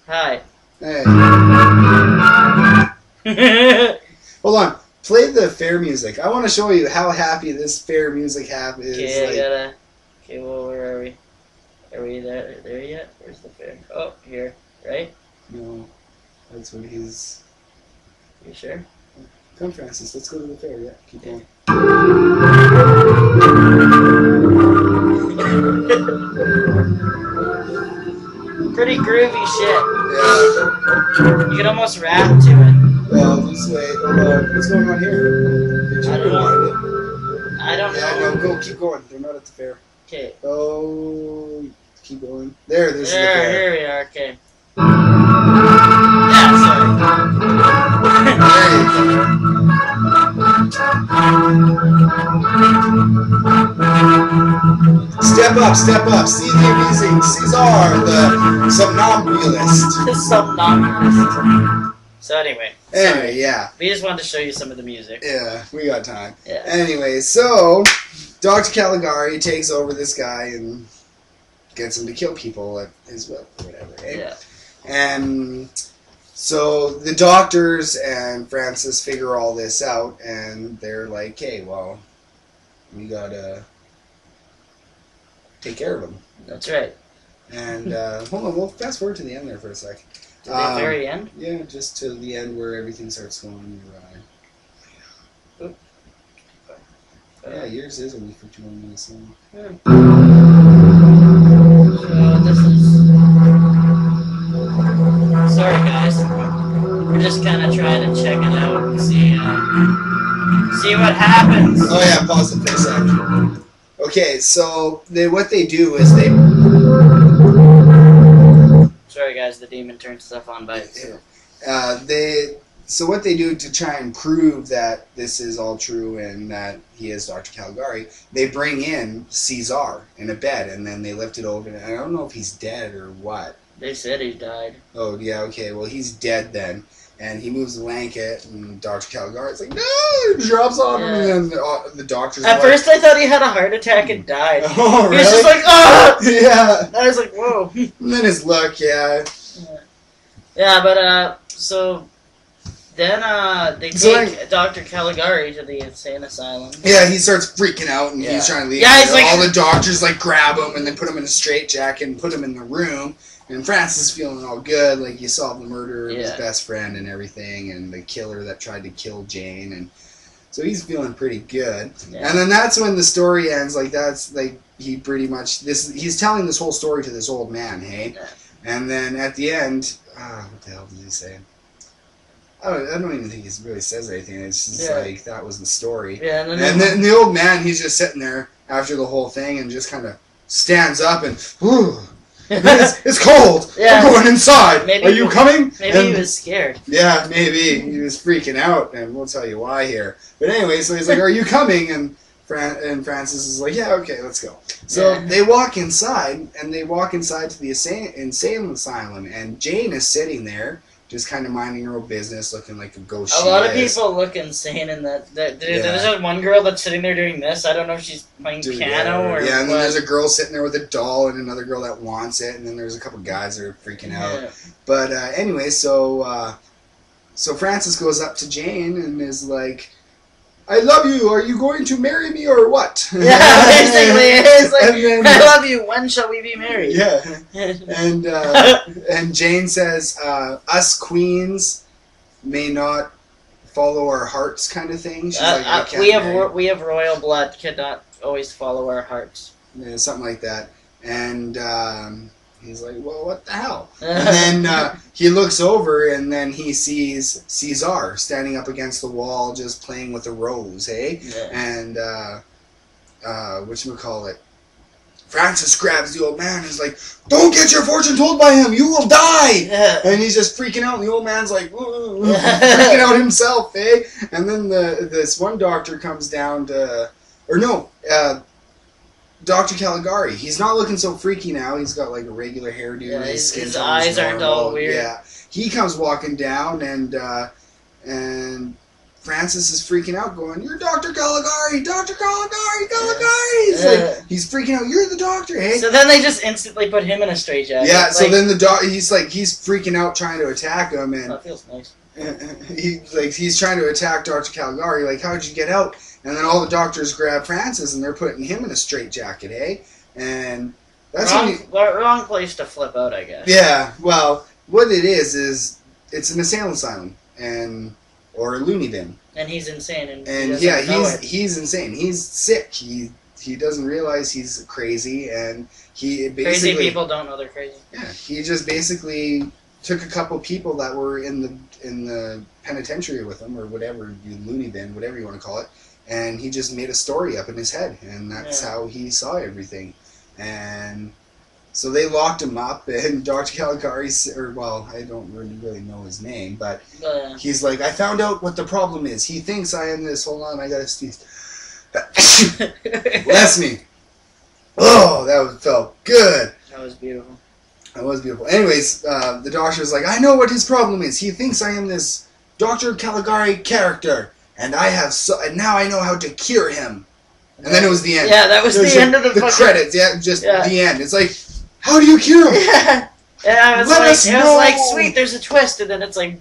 Hi. Hey. Hold on. Play the fair music. I want to show you how happy this fair music is. Okay, I gotta... Okay, well, where are we? Are we there yet? Where's the fair? Oh, here. Right? No. That's when he's... You sure? Come, Francis. Let's go to the fair. Yeah, keep going. Pretty groovy shit. Yeah. You can almost rap to it. Well, this way. What's going on here? Did you I don't know. rewind it? I don't Yeah, know. no, go. Keep going. They're not at the fair. Okay. Oh, keep going. There's the fair. Here we are. Okay. Yeah, sorry. There you go. Step up, step up. See the amazing Caesar, the somnambulist. Somnambulist. So anyway. Anyway, yeah. We just wanted to show you some of the music. Yeah, we got time. Yeah. Anyway, so Dr. Caligari takes over this guy and gets him to kill people at his will or whatever. Eh? Yeah. And so the doctors and Francis figure all this out, and they're like, "Hey, well, we gotta take care of him." That's right. And hold on, we'll fast forward to the end there for a sec. To the very end? Yeah, just to the end where everything starts going awry. Yeah, yours is only for 2 more minutes long. Yeah. So this is... Sorry guys. We're just kind of trying to check it out and see what happens. Oh yeah, pause it for a sec. Okay, so what they do is they... Sorry guys, the demon turned stuff on by itself. So what they do to try and prove that this is all true and that he is Dr. Caligari, they bring in Caesar in a bed and then they lift it over. And I don't know if he's dead or what. They said he died. Oh, yeah, okay. Well, he's dead then. And he moves the blanket and Dr. Caligari's like, no! He drops on him and then the doctor's At first I thought he had a heart attack and died. Oh, really? He was just like, ah! Yeah. I was like, whoa. And then his look, yeah. Yeah, but, so... Then they take Dr. Caligari to the insane asylum. Yeah, he starts freaking out and he's trying to leave. Yeah, he's like, all the doctors like grab him and then put him in a straitjacket and put him in the room. And Francis is feeling all good, like he solved the murder of his best friend and everything, and the killer that tried to kill Jane, and so he's feeling pretty good. Yeah. And then that's when the story ends. Like that's like he pretty much he's telling this whole story to this old man, hey. Yeah. And then at the end, what the hell did he say? I don't even think he really says anything. It's just like, that was the story. Yeah, and then the old man, he's just sitting there after the whole thing and just kind of stands up and, whew, it's cold. Yeah. I'm going inside. Are you coming? Maybe he was scared. Yeah, maybe. He was freaking out, and we'll tell you why here. But anyway, so he's like, are you coming? And Francis is like, yeah, okay, let's go. So they walk inside, and they walk inside to the insane asylum, and Jane is sitting there, just kind of minding her own business, looking like a ghost. A lot of people look insane in that. There's that one girl that's sitting there doing this. I don't know if she's playing piano or and then there's a girl sitting there with a doll and another girl that wants it, and then there's a couple guys that are freaking out. Yeah. But anyway, so Francis goes up to Jane and is like, I love you. Are you going to marry me or what? Yeah, basically, it's like, then, I love you. When shall we be married? Yeah, and Jane says, us queens may not follow our hearts, kind of thing. She's like, we have royal blood, cannot always follow our hearts. Yeah, something like that. And he's like, well, what the hell? And then he looks over, and then he sees Caesar standing up against the wall, just playing with a rose, hey? Yeah. And, whatchamacallit? Francis grabs the old man and is like, don't get your fortune told by him, you will die! Yeah. And he's just freaking out, and the old man's like, freaking out himself, eh? And then this one doctor comes down to, Dr. Caligari. He's not looking so freaky now. He's got like a regular hairdo. Yeah, his eyes aren't all weird. Yeah, he comes walking down, and Francis is freaking out, going, "You're Dr. Caligari! Dr. Caligari! Caligari!" He's freaking out. "You're the doctor, hey?" So then they just instantly put him in a straitjacket. Yeah. So then he's freaking out, trying to attack him, and that feels nice. He's trying to attack Dr. Caligari. Like, "How'd you get out?" And then all the doctors grab Francis, and they're putting him in a straitjacket, hey? And that's wrong place to flip out, I guess. Yeah. Well, what it is it's an asylum, or a loony bin. And he's insane, and he's insane. He's sick. He doesn't realize he's crazy, and he basically, crazy people don't know they're crazy. Yeah, he just basically took a couple people that were in the penitentiary with him, or whatever, loony bin, whatever you want to call it, and he just made a story up in his head, and that's how he saw everything, and. So they locked him up, and Dr. Caligari, I don't really know his name, but he's like, "I found out what the problem is. He thinks I am this." Hold on, I gotta sneeze. Bless me. Oh, that felt good. That was beautiful. That was beautiful. Anyways, the doctor's like, "I know what his problem is. He thinks I am this Dr. Caligari character, and and now I know how to cure him." And then it was the end. Yeah, that was the end of the credits. Yeah, the end. It's like, how do you cure him? Yeah. And I was like, sweet, there's a twist, and then it's like...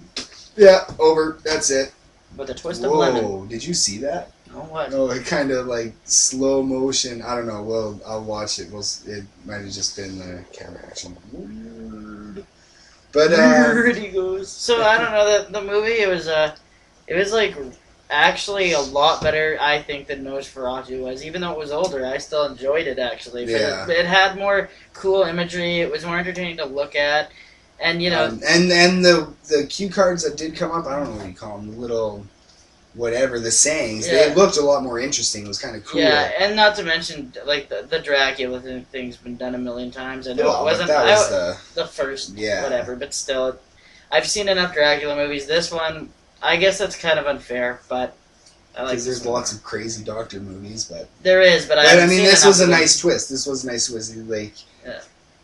Yeah, over. That's it. With a twist of lemon. Whoa, did you see that? No, what? Oh, it kind of like slow motion. I don't know. Well, I'll watch it. It might have just been the camera action. Weird. But, Weird he goes. So, I don't know, the movie, it was like... actually a lot better, I think, than Nosferatu was. Even though it was older, I still enjoyed it, actually. Yeah. It had more cool imagery. It was more entertaining to look at. And, you know... and the cue cards that did come up, I don't know what you call them, the little... whatever, the sayings, they looked a lot more interesting. It was kind of cool. Yeah, and not to mention, like, the Dracula thing's been done a million times. I know it wasn't the first, whatever, but still, I've seen enough Dracula movies. This one... I guess that's kind of unfair, but I like. Because there's lots of crazy doctor movies, but there is, but I mean, this was a nice twist. This was a nice twist. Like,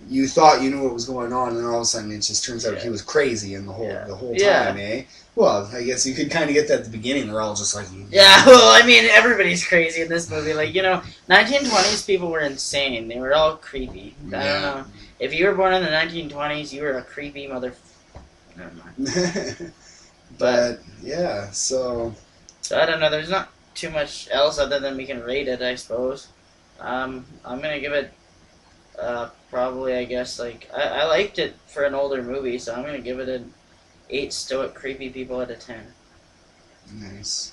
you thought you knew what was going on, and then all of a sudden it just turns out he was crazy in the whole time, eh? Well, I guess you could kind of get that at the beginning. They're all just like, yeah. Well, I mean, everybody's crazy in this movie. Like, 1920s people were insane. They were all creepy. I don't know. If you were born in the 1920s, you were a creepy mother. Never mind. But yeah, so I don't know. There's not too much else other than we can rate it, I suppose. I'm gonna give it probably, I guess, like I liked it for an older movie, so I'm gonna give it an 8 stoic creepy people out of 10. Nice.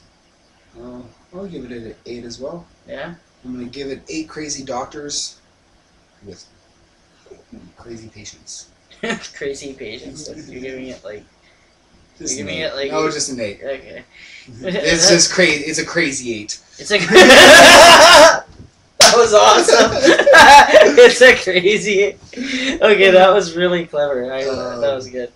I'll give it an 8 as well. Yeah. I'm gonna give it 8 crazy doctors with crazy patients. Crazy patients. You're giving it like. Just just an 8. Okay. It's just crazy. It's a crazy 8. It's a. That was awesome. It's a crazy 8. Okay, that was really clever. That was good.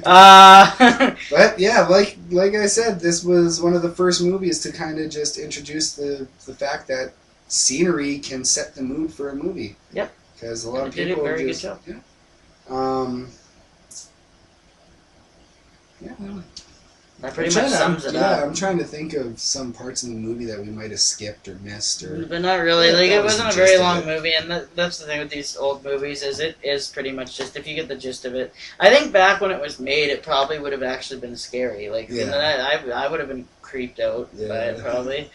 But yeah, like I said, this was one of the first movies to kind of just introduce the fact that scenery can set the mood for a movie. Yep. Because a lot of people did a very good job. Yeah. That pretty much sums it up. Yeah, I'm trying to think of some parts in the movie that we might have skipped or missed, but not really. Like, it wasn't a very long movie, and that's the thing with these old movies is it is pretty much just if you get the gist of it. I think back when it was made, it probably would have actually been scary. Like, I would have been creeped out by it probably.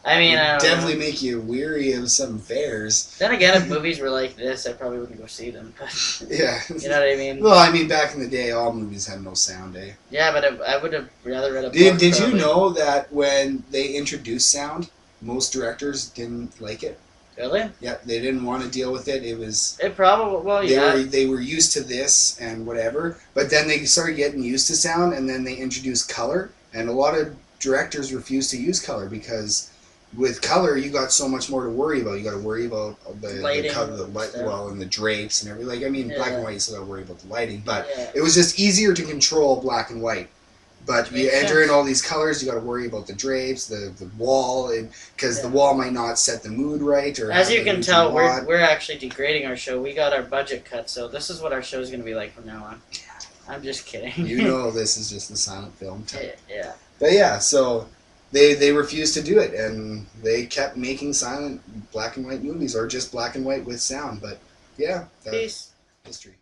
I mean, definitely make you weary of some fares. Then again, if movies were like this, I probably wouldn't go see them. But, yeah. You know what I mean? Well, I mean, back in the day, all movies had no sound, eh? Yeah, but I would have rather read a book. Did you know that when they introduced sound, most directors didn't like it? Really? Yeah, they didn't want to deal with it. It probably, They were used to this and whatever, but then they started getting used to sound, and then they introduced color, and a lot of directors refused to use color because with color, you got so much more to worry about. You got to worry about the color, the light, and the drapes and everything. Like, I mean, black and white, you still got to worry about the lighting, but it was just easier to control black and white. But you enter in all these colors, you got to worry about the drapes, the wall, because the wall might not set the mood right. Or as you can tell, we're actually degrading our show. We got our budget cut, so this is what our show is going to be like from now on. I'm just kidding. You know, this is just the silent film type. Yeah. But yeah, so they refused to do it, and they kept making silent black and white movies, or just black and white with sound. But yeah, that's history.